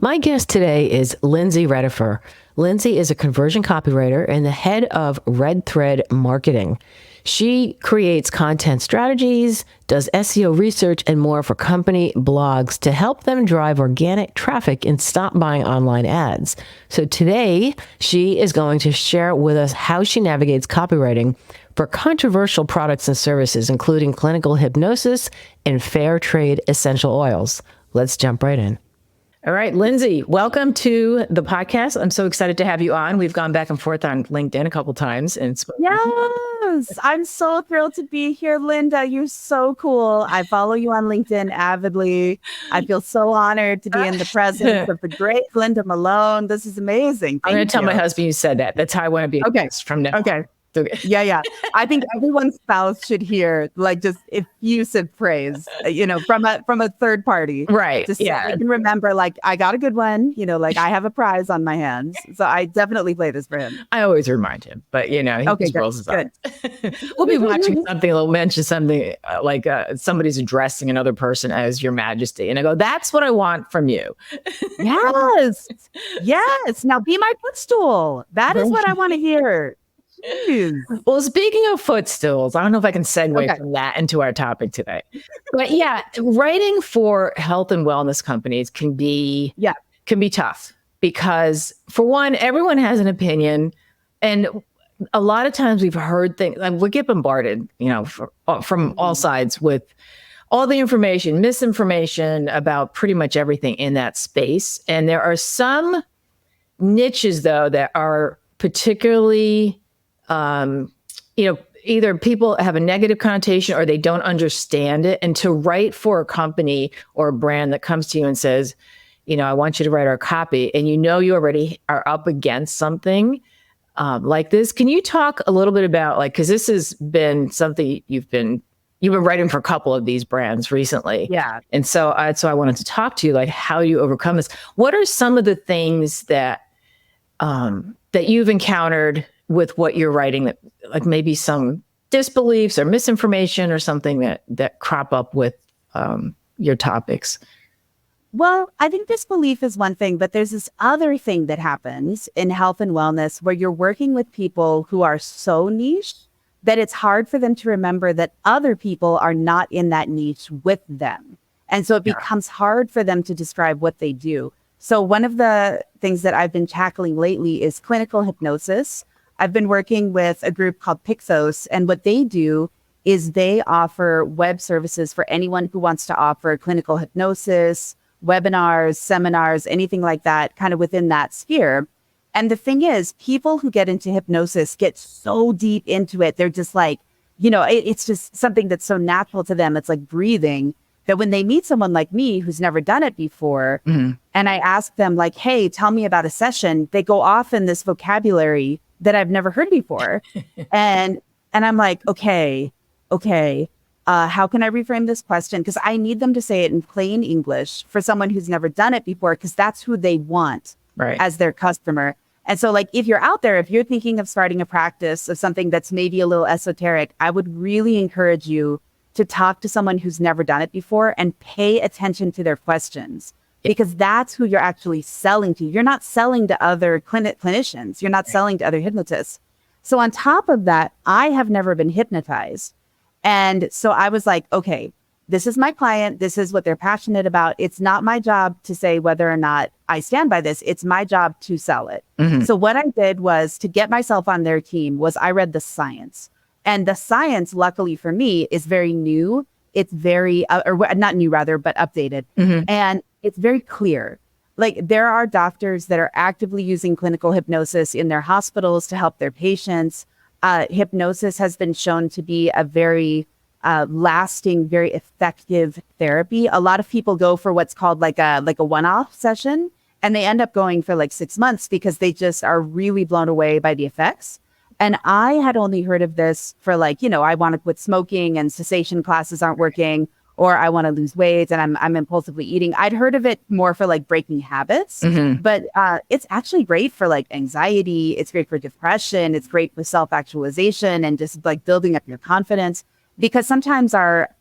My guest today is Lindsay Redifer. Lindsay is a conversion copywriter and the head of Red Thread Marketing. She creates content strategies, does SEO research, and more for company blogs to help them drive organic traffic and stop buying online ads. So today, she is going to share with us how she navigates copywriting for controversial products and services, including clinical hypnosis and fair trade essential oils. Let's jump right in. All right, Lindsay, welcome to the podcast. I'm so excited to have you on. We've gone back and forth on LinkedIn a couple times. Yes, I'm so thrilled to be here, Linda. You're so cool. I follow you on LinkedIn avidly. I feel so honored to be in the presence of the great Linda Malone. This is amazing. I'm going to tell my husband you said that. That's how I want to be from now on. Okay. Yeah. I think everyone's spouse should hear like just effusive praise, from a third party. Right. Just so I can remember, like, I got a good one, like I have a prize on my hands. So I definitely play this for him. I always remind him, but he just rolls his eyes. We'll be watching something, he'll mention something like somebody's addressing another person as Your Majesty. And I go, that's what I want from you. Yes. Now be my footstool. That is what I want to hear. Jeez. Well, speaking of footstools, I don't know if I can segue from that into our topic today. But yeah, writing for health and wellness companies can be tough because, for one, everyone has an opinion, and a lot of times we've heard things, like we get bombarded, from all sides with all the information, misinformation about pretty much everything in that space. And there are some niches, though, that are particularly either people have a negative connotation or they don't understand it. And to write for a company or a brand that comes to you and says, I want you to write our copy, and you already are up against something like this. Can you talk a little bit about, because this has been something you've been writing for a couple of these brands recently. Yeah. And so I wanted to talk to you, how you overcome this. What are some of the things that you've encountered with what you're writing, that maybe some disbeliefs or misinformation or something that crop up with your topics? Well, I think disbelief is one thing, but there's this other thing that happens in health and wellness where you're working with people who are so niche that it's hard for them to remember that other people are not in that niche with them. And so it becomes hard for them to describe what they do. So one of the things that I've been tackling lately is clinical hypnosis. I've been working with a group called Pixos, and what they do is they offer web services for anyone who wants to offer clinical hypnosis, webinars, seminars, anything like that, kind of within that sphere. And the thing is, people who get into hypnosis get so deep into it. They're just like, it's just something that's so natural to them. It's like breathing, that when they meet someone like me who's never done it before, and I ask them hey, tell me about a session, they go off in this vocabulary that I've never heard before. and I'm like, okay. How can I reframe this question? Because I need them to say it in plain English for someone who's never done it before, because that's who they want as their customer. And so if you're out there, if you're thinking of starting a practice of something that's maybe a little esoteric, I would really encourage you to talk to someone who's never done it before and pay attention to their questions. Because that's who you're actually selling to. You're not selling to other clinicians. You're not selling to other hypnotists. So on top of that, I have never been hypnotized. And so I was like, okay, this is my client. This is what they're passionate about. It's not my job to say whether or not I stand by this. It's my job to sell it. So what I did was, to get myself on their team, was I read the science. And the science, luckily for me, is very new. It's very, or not new rather, but updated. And it's very clear. There are doctors that are actively using clinical hypnosis in their hospitals to help their patients. Hypnosis has been shown to be a very lasting, very effective therapy. A lot of people go for what's called like a one-off session, and they end up going for 6 months because they just are really blown away by the effects. And I had only heard of this for I want to quit smoking and cessation classes aren't working, or I want to lose weight and I'm impulsively eating. I'd heard of it more for breaking habits, but it's actually great for anxiety. It's great for depression. It's great for self-actualization and just building up your confidence. because sometimes our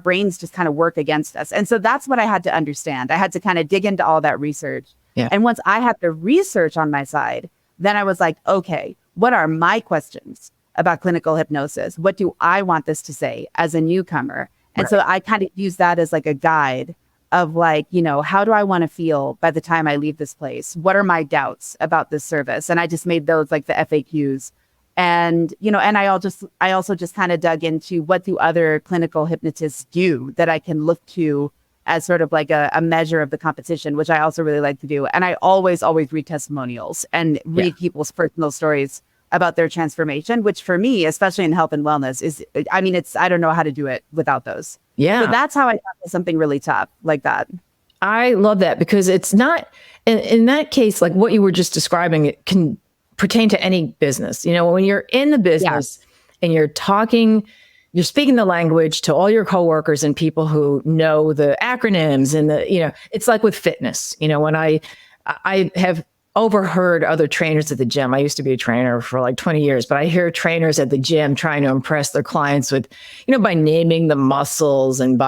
brains just kind of work against us. And so that's what I had to understand. I had to kind of dig into all that research. Yeah. And once I had the research on my side, then I was like, okay, what are my questions about clinical hypnosis? What do I want this to say as a newcomer? And so I kind of use that as like a guide of like, you know, how do I want to feel by the time I leave this place? What are my doubts about this service? And I just made those like the FAQs. And, you know, and I also just kind of dug into what do other clinical hypnotists do that I can look to as sort of like a measure of the competition, which I also really like to do. And I always read testimonials and read people's personal stories about their transformation, which for me, especially in health and wellness, is, I mean, I don't know how to do it without those. Yeah. So that's how I tackle something really tough like that. I love that because it's not, in that case, like what you were just describing, it can pertain to any business. You know, when you're in the business and you're speaking the language to all your coworkers and people who know the acronyms and the, you know, it's like with fitness. You know, when I have overheard other trainers at the gym. I used to be a trainer for like 20 years, but I hear trainers at the gym trying to impress their clients with, you know, by naming the muscles and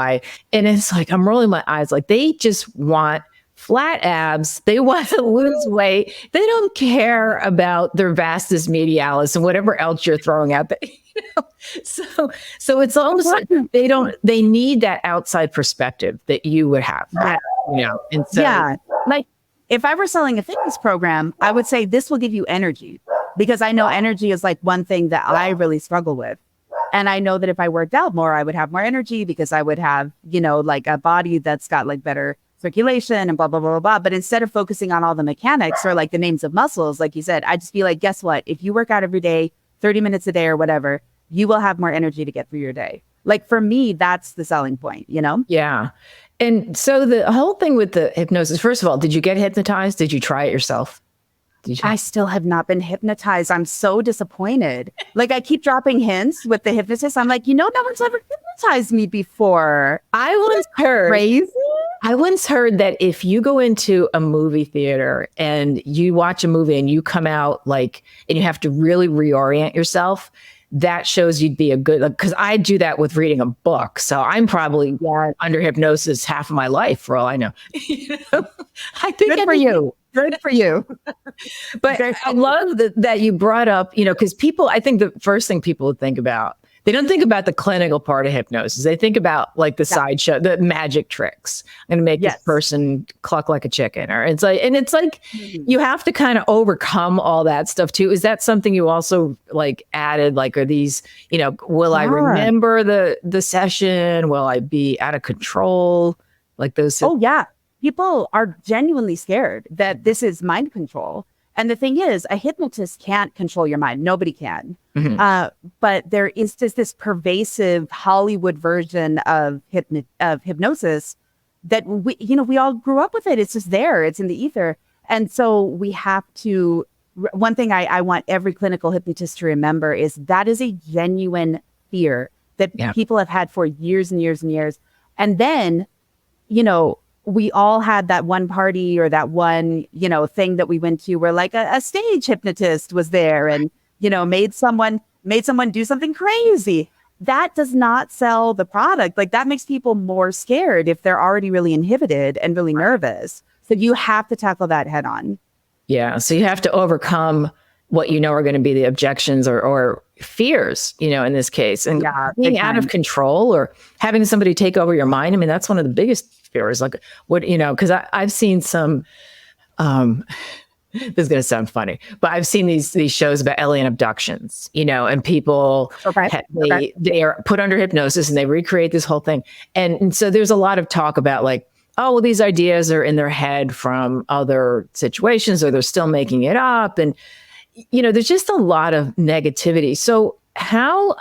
it's like, I'm rolling my eyes. Like they just want flat abs. They want to lose weight. They don't care about their vastus medialis and whatever else you're throwing out there. You know? So it's almost like they need that outside perspective that you would have, you know? And so, like, if I were selling a fitness program, I would say this will give you energy because I know energy is like one thing that I really struggle with. And I know that if I worked out more, I would have more energy because I would have, you know, like a body that's got like better circulation and blah, blah, blah, blah, blah. But instead of focusing on all the mechanics or like the names of muscles, like you said, I'd just be like, guess what? If you work out every day, 30 minutes a day or whatever, you will have more energy to get through your day. Like for me, that's the selling point, you know? Yeah. And so the whole thing with the hypnosis, first of all, did you get hypnotized? Did you try it yourself? I still have not been hypnotized. I'm so disappointed. Like I keep dropping hints with the hypnotist. I'm like, you know, no one's ever hypnotized me before. I once heard that if you go into a movie theater and you watch a movie and you come out like, and you have to really reorient yourself, that shows you'd be a good, because I do that with reading a book. So I'm probably under hypnosis half of my life for all I know. You know? I think Good for you. But I love that you brought up, you know, because I think the first thing people would think about, they don't think about the clinical part of hypnosis. They think about like the sideshow, the magic tricks, and make this person cluck like a chicken. Or it's like you have to kind of overcome all that stuff too. Is that something you also like added? Like, are these, you know, will I remember the session? Will I be out of control? Like those. Oh yeah. People are genuinely scared that this is mind control. And the thing is, a hypnotist can't control your mind. Nobody can. Mm-hmm. But there is just this pervasive Hollywood version of hypnosis that we all grew up with it. It's just there. It's in the ether. And so we have to, one thing I want every clinical hypnotist to remember is that is a genuine fear that people have had for years and years and years. And then, you know, we all had that one party or that one, you know, thing that we went to where like a stage hypnotist was there and, you know, made someone do something crazy. That does not sell the product. Like that makes people more scared if they're already really inhibited and really nervous. So you have to tackle that head on. Yeah. So you have to overcome what you know are going to be the objections or fears, you know, in this case. And being out of control or having somebody take over your mind. I mean, that's one of the biggest fears. Like what, you know, because I've seen some, this is going to sound funny, but I've seen these shows about alien abductions, you know, and people, they are put under hypnosis and they recreate this whole thing. And so there's a lot of talk about like, oh, well, these ideas are in their head from other situations or they're still making it up. And, you know, there's just a lot of negativity. So how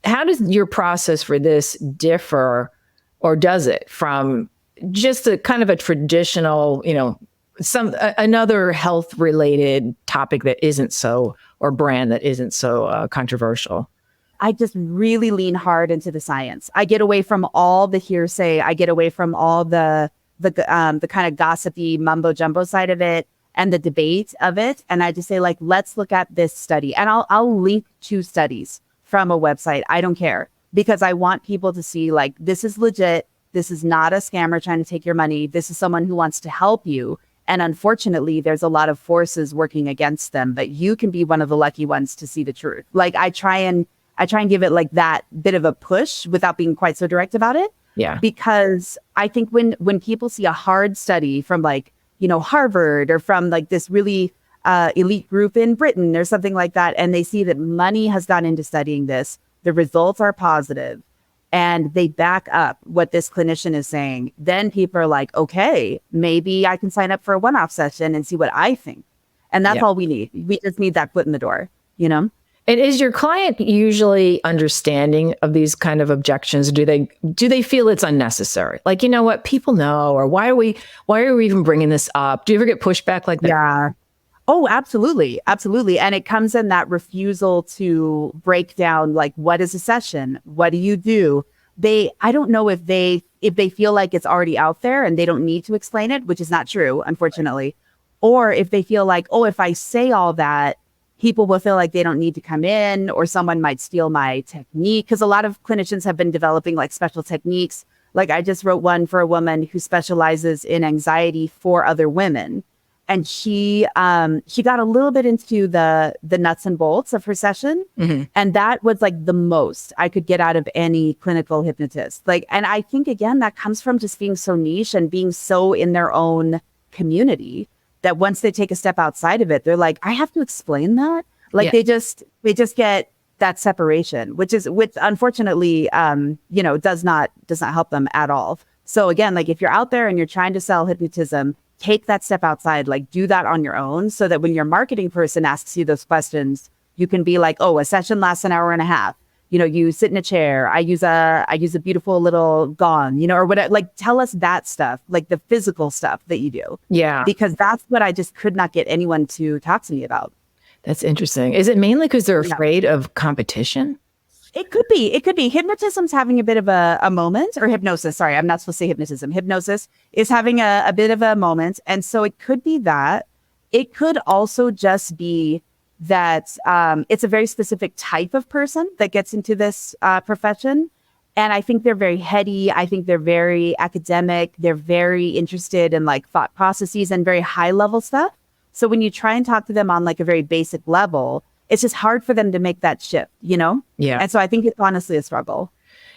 does your process for this differ, or does it, from just a kind of a traditional, you know, another health related topic that isn't so, or brand that isn't so controversial? I just really lean hard into the science. I get away from all the hearsay. I get away from all the kind of gossipy mumbo jumbo side of it and the debate of it. And I just say, like, let's look at this study. And I'll link to studies from a website. I don't care, because I want people to see like, this is legit. This is not a scammer trying to take your money. This is someone who wants to help you. And unfortunately, there's a lot of forces working against them, but you can be one of the lucky ones to see the truth. Like I try and give it like that bit of a push without being quite so direct about it. Yeah. Because I think when people see a hard study from like, Harvard or from like this really elite group in Britain or something like that, and they see that money has gone into studying this, the results are positive, and they back up what this clinician is saying, then people are like, okay, maybe I can sign up for a one-off session and see what I think. And that's all we need. We just need that foot in the door, And is your client usually understanding of these kind of objections? Do they feel it's unnecessary? Like, you know what, people know, or why are we even bringing this up? Do you ever get pushback like that? Yeah. Oh, absolutely. Absolutely. And it comes in that refusal to break down, like, what is a session? What do you do? I don't know if they feel like it's already out there and they don't need to explain it, which is not true, unfortunately. Or if they feel like, oh, if I say all that, people will feel like they don't need to come in, or someone might steal my technique. Because a lot of clinicians have been developing like special techniques. Like I just wrote one for a woman who specializes in anxiety for other women. And she got a little bit into the nuts and bolts of her session. Mm-hmm. And that was like the most I could get out of any clinical hypnotist. Like, and I think, again, that comes from just being so niche and being so in their own community that once they take a step outside of it, they're like, I have to explain that. Like they just get that separation, which unfortunately, does not help them at all. So again, like if you're out there and you're trying to sell hypnotism, take that step outside, like do that on your own, so that when your marketing person asks you those questions, you can be like, oh, a session lasts an hour and a half. You sit in a chair. I use a beautiful little gong, or whatever. Like tell us that stuff, like the physical stuff that you do. Yeah. Because that's what I just could not get anyone to talk to me about. That's interesting. Is it mainly because they're afraid of competition? It could be. Hypnotism's having a bit of a moment, or hypnosis. Sorry, I'm not supposed to say hypnotism. Hypnosis is having a bit of a moment. And so it could be that. It could also just be that it's a very specific type of person that gets into this profession. And I think they're very heady. I think they're very academic. They're very interested in like thought processes and very high level stuff. So when you try and talk to them on like a very basic level, it's just hard for them to make that shift, Yeah. And so I think it's honestly a struggle.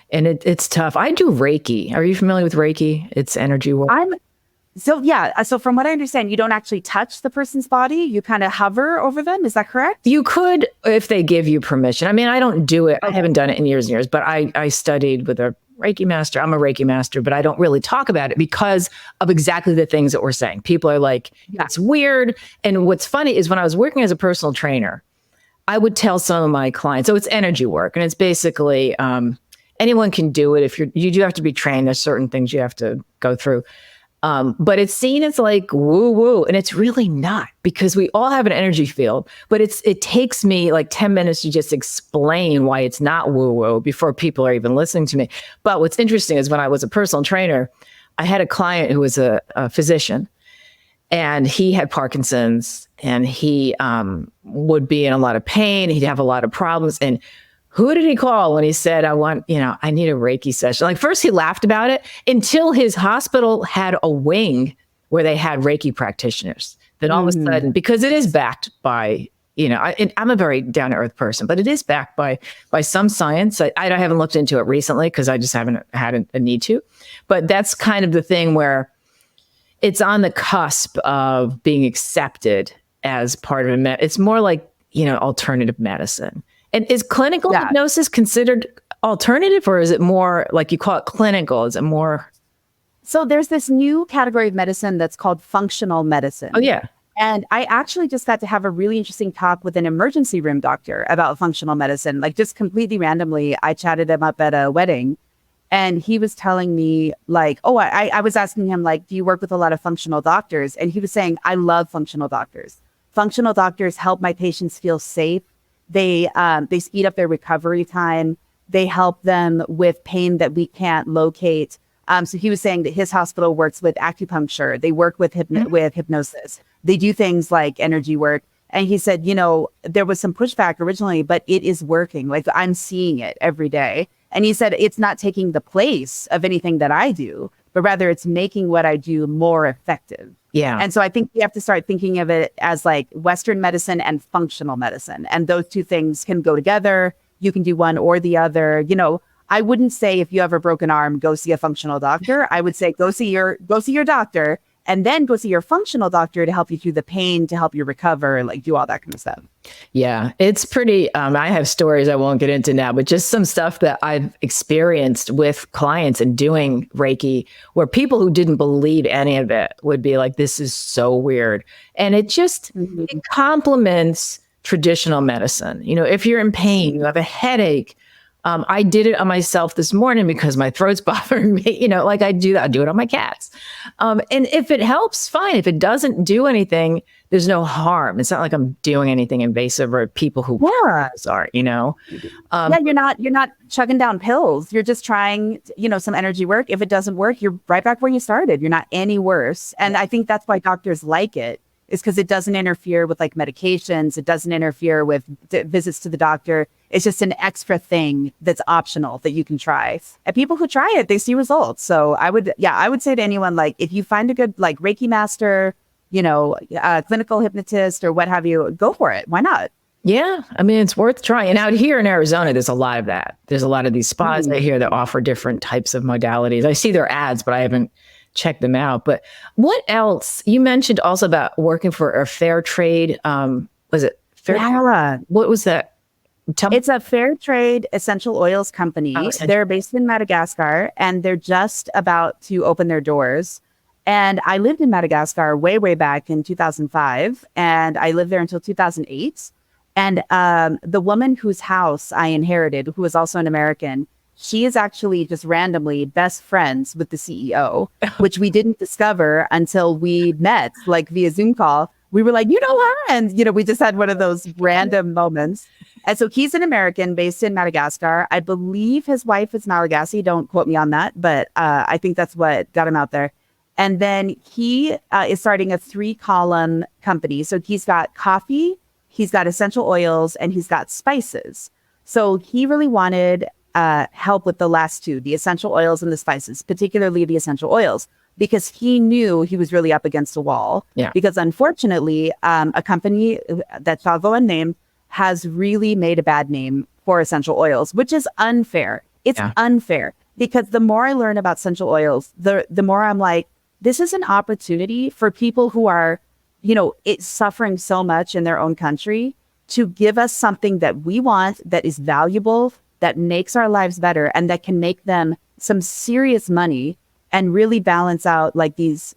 And it's tough. I do Reiki. Are you familiar with Reiki? It's energy work. So from what I understand, you don't actually touch the person's body. You kind of hover over them. Is that correct? You could, if they give you permission. I mean, I don't do it. Okay. I haven't done it in years and years, but I studied with a Reiki master. I'm a Reiki master, but I don't really talk about it because of exactly the things that we're saying. People are like, it's weird. And what's funny is when I was working as a personal trainer, I would tell some of my clients, so it's energy work, and it's basically anyone can do it. If you do have to be trained, there's certain things you have to go through. But it's seen as like woo woo, and it's really not, because we all have an energy field. But it takes me like 10 minutes to just explain why it's not woo woo before people are even listening to me. But what's interesting is when I was a personal trainer, I had a client who was a physician. And he had Parkinson's, and he would be in a lot of pain. He'd have a lot of problems. And who did he call when he said, I need a Reiki session? Like first he laughed about it until his hospital had a wing where they had Reiki practitioners. Then all of a sudden, because it is backed by, I'm a very down to earth person, but it is backed by some science. I haven't looked into it recently because I just haven't had a need to. But that's kind of the thing where it's on the cusp of being accepted as part of it's more like, alternative medicine. And is clinical hypnosis considered alternative, or is it more like you call it clinical? Is it more? So there's this new category of medicine that's called functional medicine. Oh, yeah. And I actually just got to have a really interesting talk with an emergency room doctor about functional medicine. Like just completely randomly, I chatted him up at a wedding. And he was telling me like, I was asking him like, do you work with a lot of functional doctors? And he was saying, I love functional doctors. Functional doctors help my patients feel safe. They speed up their recovery time. They help them with pain that we can't locate. So he was saying that his hospital works with acupuncture. They work with with hypnosis. They do things like energy work. And he said, there was some pushback originally, but it is working. Like I'm seeing it every day. And he said, it's not taking the place of anything that I do, but rather it's making what I do more effective. Yeah. And so I think we have to start thinking of it as like Western medicine and functional medicine. And those two things can go together. You can do one or the other. I wouldn't say if you have a broken arm, go see a functional doctor. I would say go see your doctor and then go see your functional doctor to help you through the pain, to help you recover, like do all that kind of stuff. Yeah, it's pretty, I have stories I won't get into now, but just some stuff that I've experienced with clients and doing Reiki where people who didn't believe any of it would be like, this is so weird. And it just, it complements traditional medicine. If you're in pain, you have a headache. I did it on myself this morning because my throat's bothering me. Like I do it on my cats. And if it helps, fine. If it doesn't do anything, there's no harm. It's not like I'm doing anything invasive or people who are, Yeah, you're not chugging down pills. You're just trying, some energy work. If it doesn't work, you're right back where you started. You're not any worse. And I think that's why doctors like it, is because it doesn't interfere with like medications. It doesn't interfere with visits to the doctor. It's just an extra thing that's optional that you can try. And people who try it, they see results. So I would say to anyone, like, if you find a good like Reiki master, clinical hypnotist or what have you, go for it. Why not? Yeah. I mean, it's worth trying. And out here in Arizona, there's a lot of that. There's a lot of these spas out here that offer different types of modalities. I see their ads, but I haven't checked them out. But what else? You mentioned also about working for a fair trade. Was it fair? Yeah. What was that? It's a fair trade essential oils company. They're based in Madagascar and they're just about to open their doors. And I lived in Madagascar way, way back in 2005. And I lived there until 2008. And the woman whose house I inherited, who was also an American, she is actually just randomly best friends with the CEO, which we didn't discover until we met like via Zoom call. We were like, her. And, we just had one of those random moments. And so he's an American based in Madagascar. I believe his wife is Malagasy. Don't quote me on that. But I think that's what got him out there. And then he is starting a 3-column company. So he's got coffee, he's got essential oils, and he's got spices. So he really wanted help with the last two, the essential oils and the spices, particularly the essential oils, because he knew he was really up against a wall. Yeah. Because unfortunately, a company that shall go unnamed has really made a bad name for essential oils, which is unfair. It's unfair because the more I learn about essential oils, the more I'm like, this is an opportunity for people who are, it's suffering so much in their own country to give us something that we want, that is valuable, that makes our lives better, and that can make them some serious money and really balance out like these,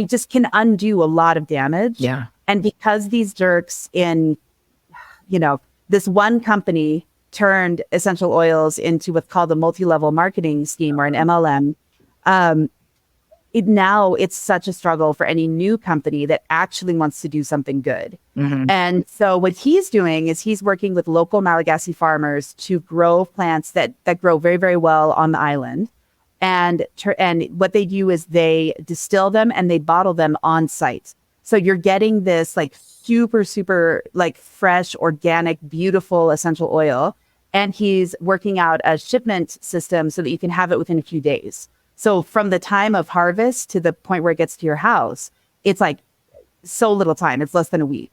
just can undo a lot of damage. Yeah. And because these jerks in, this one company turned essential oils into what's called a multi-level marketing scheme or an MLM, now it's such a struggle for any new company that actually wants to do something good. Mm-hmm. And so what he's doing is he's working with local Malagasy farmers to grow plants that grow very, very well on the island. And what they do is they distill them and they bottle them on site. So you're getting this like super, super like fresh, organic, beautiful essential oil. And he's working out a shipment system so that you can have it within a few days. So from the time of harvest to the point where it gets to your house, it's like so little time. It's less than a week.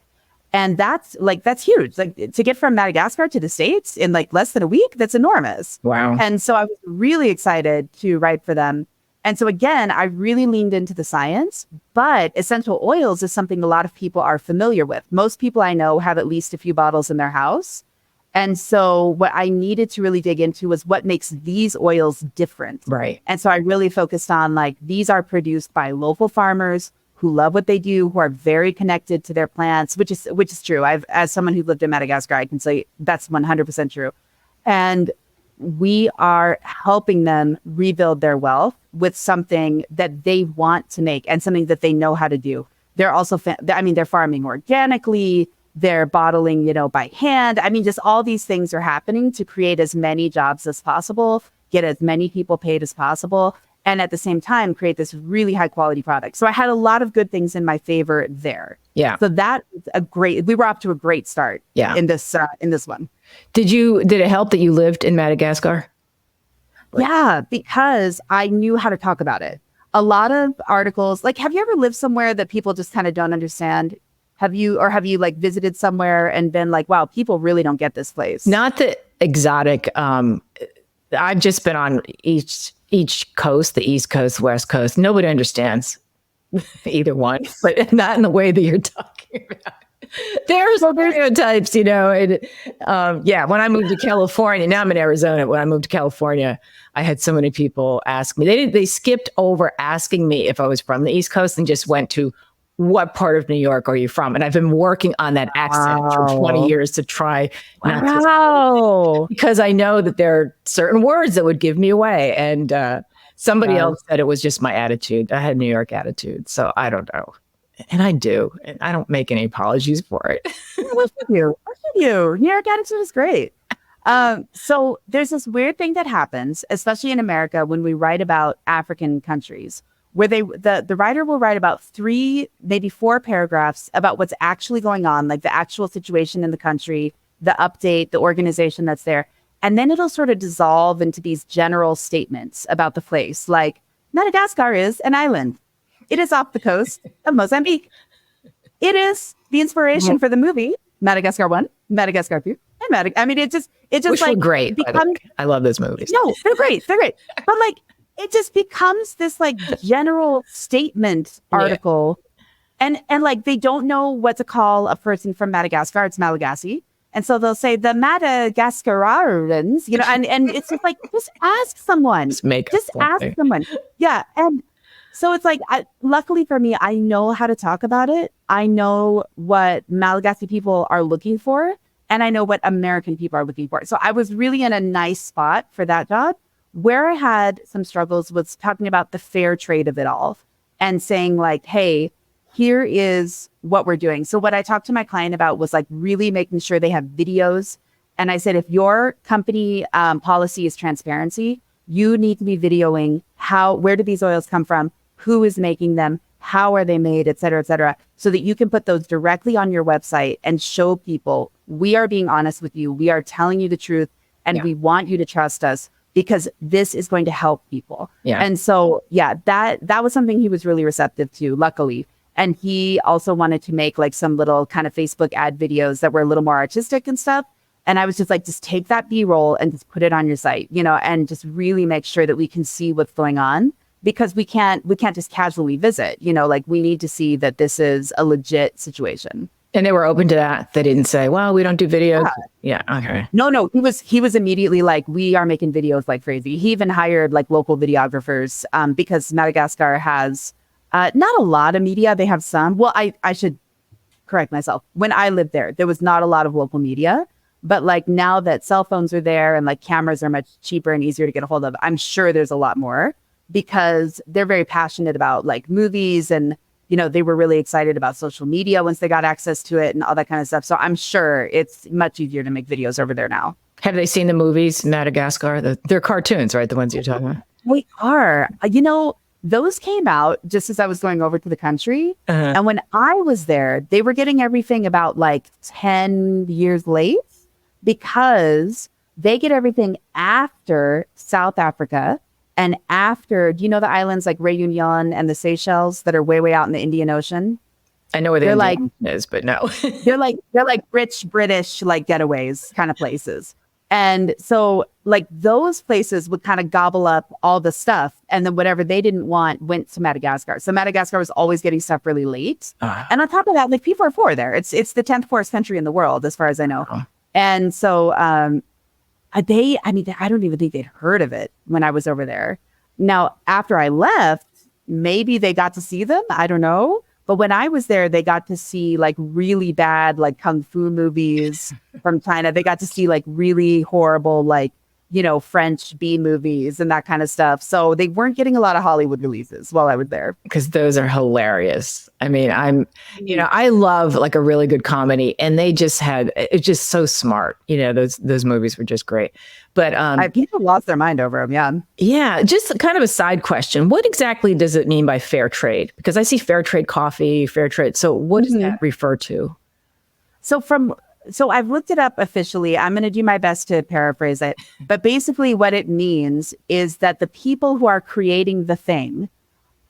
And that's huge. Like to get from Madagascar to the States in like less than a week, that's enormous. Wow. And so I was really excited to write for them. And so again, I really leaned into the science, but essential oils is something a lot of people are familiar with. Most people I know have at least a few bottles in their house. And so what I needed to really dig into was what makes these oils different. Right. And so I really focused on like, these are produced by local farmers who love what they do, who are very connected to their plants, which is true. As someone who lived in Madagascar, I can say that's 100% true. And we are helping them rebuild their wealth with something that they want to make and something that they know how to do. They're also, they're farming organically, they're bottling, by hand. Just all these things are happening to create as many jobs as possible, get as many people paid as possible. and at the same time create this really high quality product. So I had a lot of good things in my favor there. Yeah. So that was we were off to a great start in this one. Did it help that you lived in Madagascar? Yeah, because I knew how to talk about it. A lot of articles, like, have you ever lived somewhere that people just kind of don't understand? Have you like visited somewhere and been like, wow, people really don't get this place? Not the exotic. I've just been on each coast, the East Coast, West Coast. Nobody understands either one, but not in the way that you're talking about. There's stereotypes, you know. And when I moved to California, now I'm in Arizona. When I moved to California, I had so many people ask me. They skipped over asking me if I was from the East Coast and just went to, what part of New York are you from? And I've been working on that accent for 20 years to try not to, because I know that there are certain words that would give me away. And somebody else said it was just my attitude. I had New York attitude, so I don't know. And I do. And I don't make any apologies for it. What's with you? New York attitude is great. So there's this weird thing that happens, especially in America, when we write about African countries, where the writer will write about 3, maybe 4 paragraphs about what's actually going on, like the actual situation in the country, the update, the organization that's there. And then it'll sort of dissolve into these general statements about the place, like Madagascar is an island. It is off the coast of Mozambique. It is the inspiration for the movie Madagascar 1, Madagascar 2, and Madagascar. I mean, it just which like were great. I love those movies. No, they're great. They're great. But like, it just becomes this like general statement article, and like they don't know what to call a person from Madagascar. It's Malagasy. And so they'll say the Madagascarans, you know, and it's just like, just ask someone. Just ask someone. Yeah. And so it's like, luckily for me, I know how to talk about it. I know what Malagasy people are looking for, and I know what American people are looking for. So I was really in a nice spot for that job. Where I had some struggles was talking about the fair trade of it all and saying like, hey, here is what we're doing. So what I talked to my client about was like really making sure they have videos. And I said, if your company policy is transparency, you need to be videoing where do these oils come from? Who is making them? How are they made, et cetera, so that you can put those directly on your website and show people, we are being honest with you. We are telling you the truth, and we want you to trust us because this is going to help people. Yeah. And so, that was something he was really receptive to, luckily. And he also wanted to make like some little kind of Facebook ad videos that were a little more artistic and stuff. And I was just like, just take that B-roll and just put it on your site, you know, and just really make sure that we can see what's going on, because we can't just casually visit, you know, like we need to see that this is a legit situation. And they were open to that. They didn't say, well, we don't do videos. Yeah. Okay. No, he was immediately like, we are making videos like crazy. He even hired like local videographers because Madagascar has not a lot of media. They have some. Well, I should correct myself. When I lived there was not a lot of local media. But like now that cell phones are there and like cameras are much cheaper and easier to get a hold of, I'm sure there's a lot more, because they're very passionate about like movies, and, you know, they were really excited about social media once they got access to it and all that kind of stuff. So I'm sure it's much easier to make videos over there now. Have they seen the movies, Madagascar? They're cartoons, right? The ones you're talking about? We are. You know, those came out just as I was going over to the country. And when I was there, they were getting everything about like 10 years late, because they get everything after South Africa and after, do you know the islands like Réunion and the Seychelles that are way, way out in the Indian Ocean? I know where the Indian is, but no. they're like rich British like getaways kind of places. And so like those places would kind of gobble up all the stuff, and then whatever they didn't want went to Madagascar. So Madagascar was always getting stuff really late. And on top of that, like people are poor there. It's the 10th poorest country in the world, as far as I know. And so I don't even think they'd heard of it when I was over there. Now, after I left, maybe they got to see them. I don't know. But when I was there, they got to see like really bad, like kung fu movies from China. They got to see like really horrible, like, French B movies and that kind of stuff. So they weren't getting a lot of Hollywood releases while I was there. Because those are hilarious. I mean, I love like a really good comedy, and it's just so smart. Those movies were just great. But People lost their mind over them. Yeah. Yeah, just kind of a side question. What exactly does it mean by fair trade? Because I see fair trade coffee, fair trade. So what does that refer to? So I've looked it up officially. I'm going to do my best to paraphrase it. But basically what it means is that the people who are creating the thing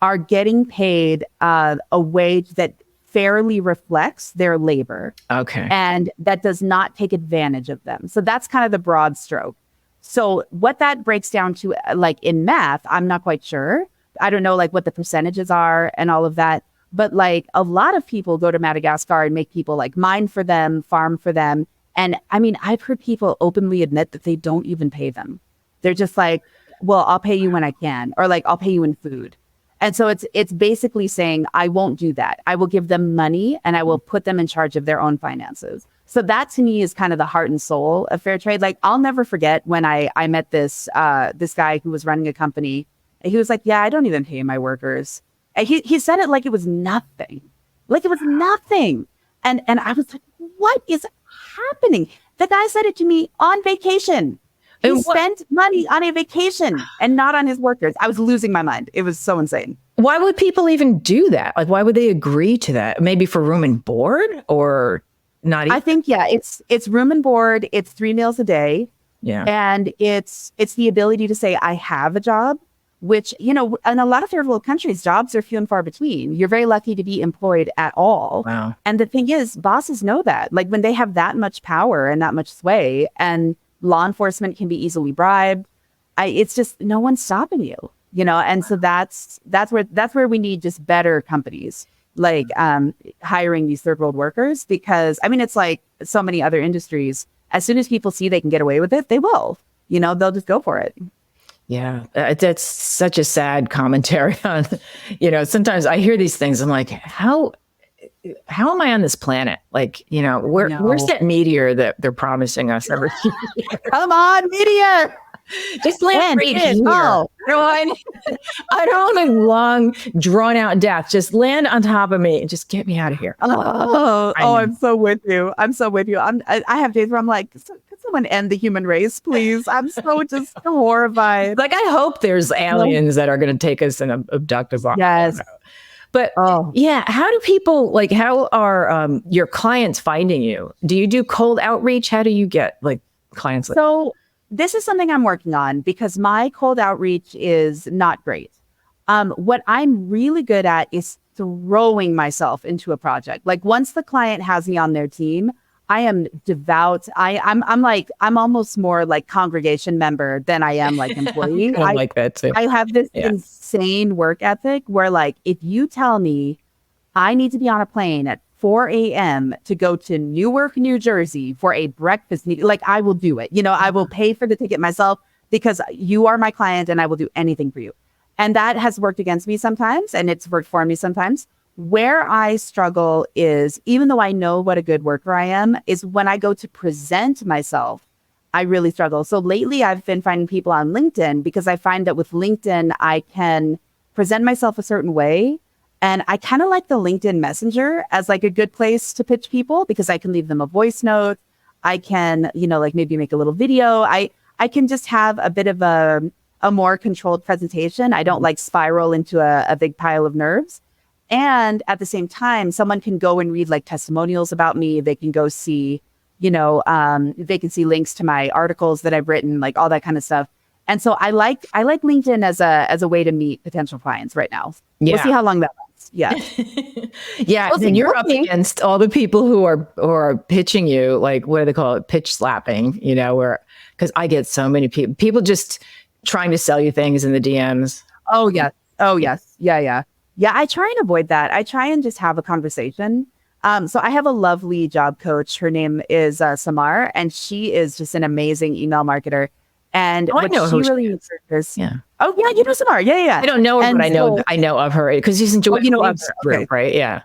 are getting paid a wage that fairly reflects their labor. Okay. And that does not take advantage of them. So that's kind of the broad stroke. So what that breaks down to, like in math, I'm not quite sure. I don't know like what the percentages are and all of that. But like a lot of people go to Madagascar and make people like mine for them, farm for them. And I mean, I've heard people openly admit that they don't even pay them. They're just like, well, I'll pay you when I can, or like, I'll pay you in food. And so it's basically saying, I won't do that. I will give them money and I will put them in charge of their own finances. So that to me is kind of the heart and soul of fair trade. Like I'll never forget when I met this guy who was running a company. And he was like, yeah, I don't even pay my workers. And he said it like it was nothing. Like it was nothing. And I was like, what is happening? The guy said it to me on vacation. He spent money on a vacation and not on his workers. I was losing my mind. It was so insane. Why would people even do that? Like, why would they agree to that? Maybe for room and board, or not even? I think, yeah, it's room and board. It's 3 meals a day. Yeah. And it's the ability to say, I have a job, which, in a lot of third world countries, jobs are few and far between. You're very lucky to be employed at all. Wow. And the thing is, bosses know that. Like when they have that much power and that much sway, and law enforcement can be easily bribed, it's just no one's stopping you, And so that's where we need just better companies, like hiring these third world workers, because I mean, it's like so many other industries. As soon as people see they can get away with it, they will. They'll just go for it. Yeah, that's such a sad commentary on, sometimes I hear these things. I'm like, how am I on this planet? Like, where's that meteor that they're promising us every year? Come on, meteor. Just land right here. Oh. I don't want a long, drawn out death. Just land on top of me and just get me out of here. I'm so with you. I have days where I'm like, could someone end the human race, please? I'm so just horrified. Like, I hope there's aliens that are going to take us and abduct us. Yes. But yeah, how do people, like, how are your clients finding you? Do you do cold outreach? How do you get like clients? So this is something I'm working on, because my cold outreach is not great. What I'm really good at is throwing myself into a project. Like once the client has me on their team, I am devout. I'm almost more like congregation member than I am like employee. I like that too. I have this insane work ethic where like, if you tell me I need to be on a plane at 4 a.m. to go to Newark, New Jersey for a breakfast meeting, like I will do it. I will pay for the ticket myself because you are my client and I will do anything for you. And that has worked against me sometimes, and it's worked for me sometimes. Where I struggle is, even though I know what a good worker I am, is when I go to present myself, I really struggle. So lately I've been finding people on LinkedIn, because I find that with LinkedIn, I can present myself a certain way. And I kind of like the LinkedIn Messenger as like a good place to pitch people, because I can leave them a voice note. I can, like maybe make a little video. I can just have a bit of a more controlled presentation. I don't like spiral into a big pile of nerves. And at the same time, someone can go and read like testimonials about me. They can go see, they can see links to my articles that I've written, like all that kind of stuff. And so I like LinkedIn as a way to meet potential clients right now. Yeah. We'll see how long that lasts. Yeah. Yeah. And you're up against all the people who are pitching you, like, what do they call it? Pitch slapping, because I get so many people just trying to sell you things in the DMs. Oh, yes. Oh, yes. Yeah. Yeah, I try and avoid that. I try and just have a conversation. So I have a lovely job coach. Her name is Samar, and she is just an amazing email marketer. And I know she really is. Yeah. Oh, yeah, you know Samar. Yeah. I don't know her, but I know of her, because she's enjoying the group, right? Yeah.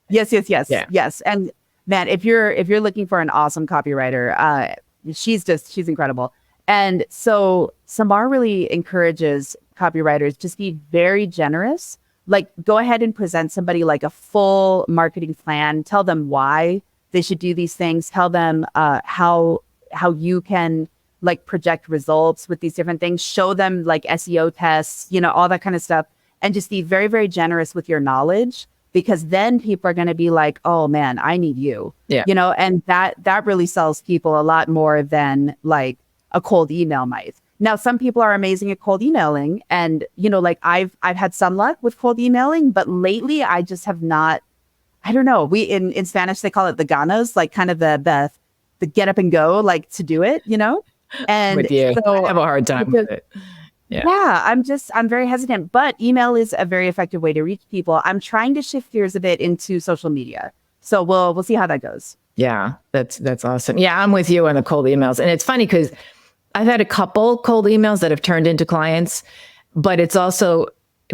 Yes. Yeah. Yes. And man, if you're looking for an awesome copywriter, she's incredible. And so Samar really encourages copywriters just be very generous. Like, go ahead and present somebody like a full marketing plan. Tell them why they should do these things. Tell them how you can like project results with these different things. Show them like SEO tests, all that kind of stuff, and just be very, very generous with your knowledge, because then people are going to be like, oh man, I need you. Yeah. And that really sells people a lot more than like a cold email might. Now, some people are amazing at cold emailing, and like I've had some luck with cold emailing, but lately I just have not. I don't know. We in Spanish they call it the ganas, like kind of the get up and go, like to do it, And with you, so I have a hard time with it. Yeah, I'm very hesitant, but email is a very effective way to reach people. I'm trying to shift gears a bit into social media, so we'll see how that goes. Yeah, that's awesome. Yeah, I'm with you on the cold emails, and it's funny because I've had a couple cold emails that have turned into clients, but it's also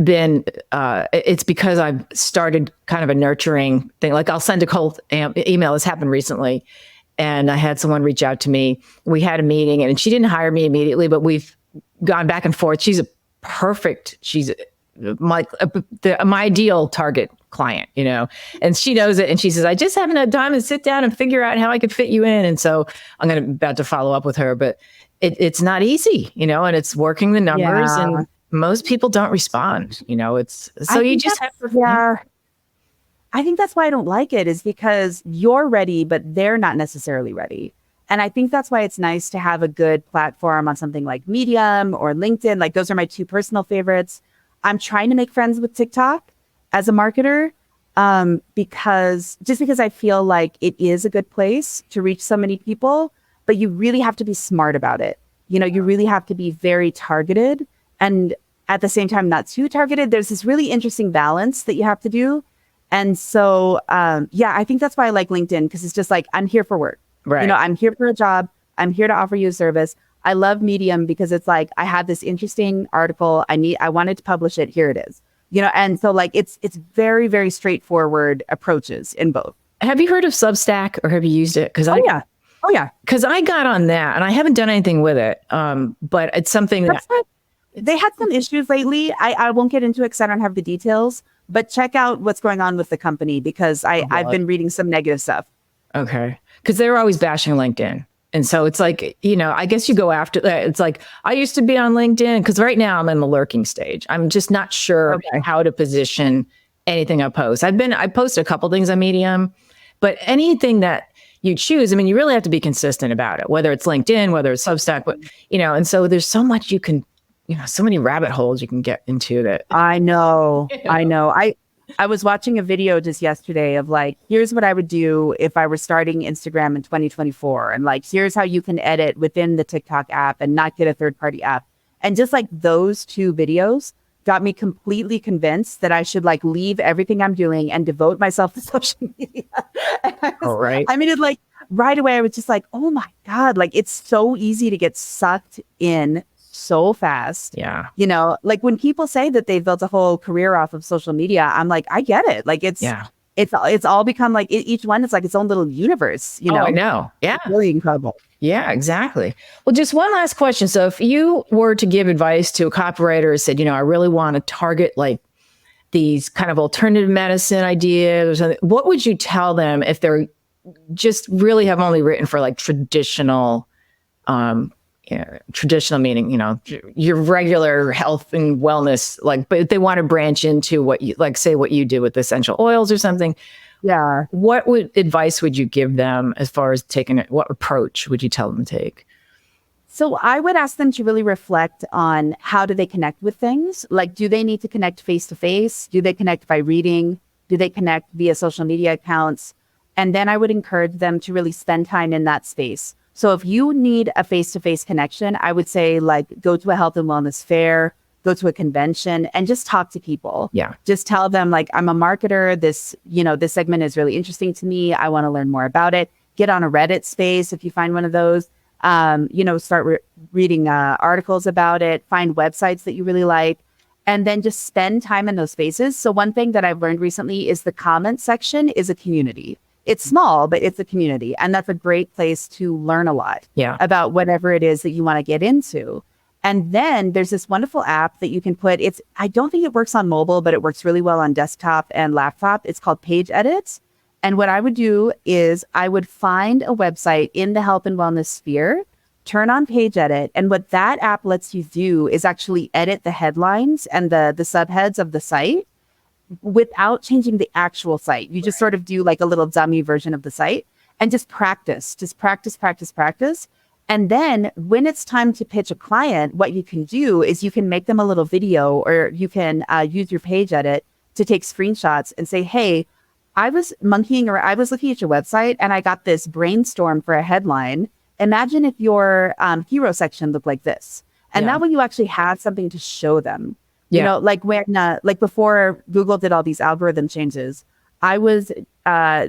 been it's because I've started kind of a nurturing thing. Like I'll send a cold email. This happened recently, and I had someone reach out to me. We had a meeting, and she didn't hire me immediately, but we've gone back and forth. She's my ideal target client, and she knows it. And she says, I just haven't had time to sit down and figure out how I could fit you in. And so I'm about to follow up with her, but it's not easy, and it's working the numbers, and most people don't respond, it's so you just have to. Yeah. I think that's why I don't like it, is because you're ready, but they're not necessarily ready. And I think that's why it's nice to have a good platform on something like Medium or LinkedIn. Like those are my two personal favorites. I'm trying to make friends with TikTok as a marketer, because I feel like it is a good place to reach so many people, but you really have to be smart about it. You really have to be very targeted, and at the same time, not too targeted. There's this really interesting balance that you have to do. And so, I think that's why I like LinkedIn, because it's just like, I'm here for work. Right. I'm here for a job. I'm here to offer you a service. I love Medium because it's like, I had this interesting article. I wanted to publish it. Here it is. And so like, it's very, very straightforward approaches in both. Have you heard of Substack, or have you used it? Oh yeah. Because I got on that and I haven't done anything with it. But it's something they had some issues lately. I won't get into it because I don't have the details, but check out what's going on with the company, because I've been reading some negative stuff. Okay. Because they're always bashing LinkedIn. And so it's like, I guess you go after that. It's like, I used to be on LinkedIn, because right now I'm in the lurking stage. I'm just not sure how to position anything I post. I posted a couple things on Medium, but anything that you choose, you really have to be consistent about it, whether it's LinkedIn, whether it's Substack, but, and so there's so much you can, so many rabbit holes you can get into that. I know. I was watching a video just yesterday of like, here's what I would do if I were starting Instagram in 2024. And like, here's how you can edit within the TikTok app and not get a third-party app. And just like those two videos got me completely convinced that I should like leave everything I'm doing and devote myself to social media. Right. It like right away, I was just like, oh my God, like it's so easy to get sucked in so fast. Yeah. Like when people say that they've built a whole career off of social media, I'm like, I get it. Like it's all become like each one is like its own little universe, Oh, I know. Yeah. It's really incredible. Yeah, exactly. Well, just one last question. So if you were to give advice to a copywriter who said, I really want to target like these kind of alternative medicine ideas or something, what would you tell them if they're just really have only written for like traditional meaning, your regular health and wellness, like, but if they want to branch into what you like, say what you do with essential oils or something. Yeah. What advice would you give them as far as what approach would you tell them to take? So I would ask them to really reflect on how do they connect with things? Like, do they need to connect face to face? Do they connect by reading? Do they connect via social media accounts? And then I would encourage them to really spend time in that space. So if you need a face-to-face connection, I would say like go to a health and wellness fair, go to a convention, and just talk to people. Yeah. Just tell them like, I'm a marketer. This segment is really interesting to me. I want to learn more about it. Get on a Reddit space if you find one of those. Start reading articles about it. Find websites that you really like, and then just spend time in those spaces. So one thing that I've learned recently is the comment section is a community. It's small, but it's a community. And that's a great place to learn a lot about whatever it is that you want to get into. And then there's this wonderful app that you can put. I don't think it works on mobile, but it works really well on desktop and laptop. It's called Page Edit. And what I would do is I would find a website in the health and wellness sphere, turn on Page Edit. And what that app lets you do is actually edit the headlines and the subheads of the site without changing the actual site. You just sort of do like a little dummy version of the site and just practice. And then when it's time to pitch a client, what you can do is you can make them a little video, or you can use your Page Edit to take screenshots and say, hey, I was looking at your website and I got this brainstorm for a headline. Imagine if your hero section looked like this. And that way you actually have something to show them. You know, like when, like before Google did all these algorithm changes, I was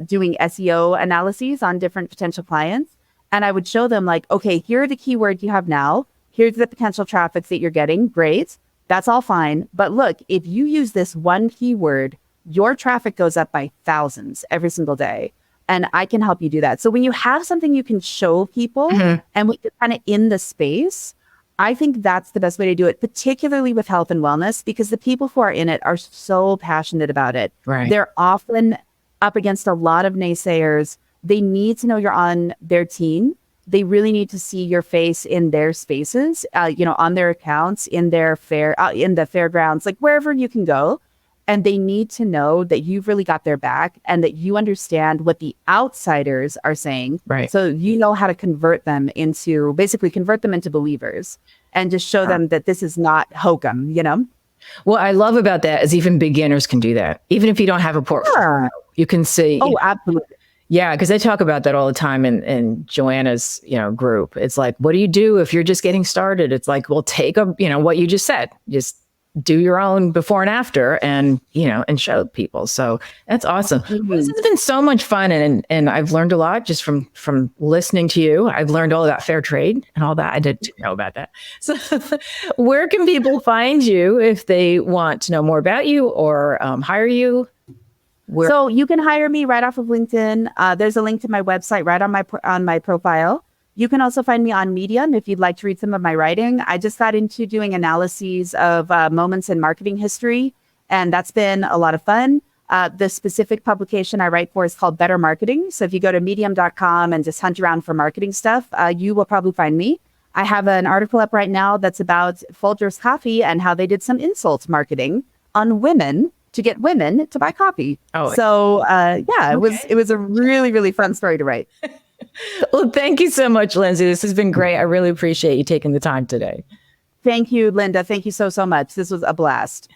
doing SEO analyses on different potential clients. And I would show them like, okay, here are the keywords you have now. Here's the potential traffic that you're getting. Great. That's all fine. But look, if you use this one keyword, your traffic goes up by thousands every single day. And I can help you do that. So when you have something you can show people and when you're kind of in the space, I think that's the best way to do it, particularly with health and wellness, because the people who are in it are so passionate about it. Right. They're often up against a lot of naysayers. They need to know you're on their team. They really need to see your face in their spaces, on their accounts, in their in the fairgrounds, like wherever you can go. And they need to know that you've really got their back and that you understand what the outsiders are saying. Right. So you know how to convert them into believers and just show them that this is not hokum, What I love about that is even beginners can do that. Even if you don't have a portfolio, you can see. Oh, absolutely. Yeah, because I talk about that all the time in Joanna's, group. It's like, what do you do if you're just getting started? It's like, well, take what you just said, just do your own before and after and show people. So that's awesome. This has been so much fun. And I've learned a lot just from listening to you. I've learned all about fair trade and all that. I didn't know about that. So where can people find you if they want to know more about you or hire you? So you can hire me right off of LinkedIn. There's a link to my website right on my profile. You can also find me on Medium if you'd like to read some of my writing. I just got into doing analyses of moments in marketing history, and that's been a lot of fun. The specific publication I write for is called Better Marketing. So if you go to medium.com and just hunt around for marketing stuff, you will probably find me. I have an article up right now that's about Folgers Coffee and how they did some insult marketing on women to get women to buy coffee. It was a really, really fun story to write. Well, thank you so much, Lindsay. This has been great. I really appreciate you taking the time today. Thank you, Linda. Thank you so much. This was a blast.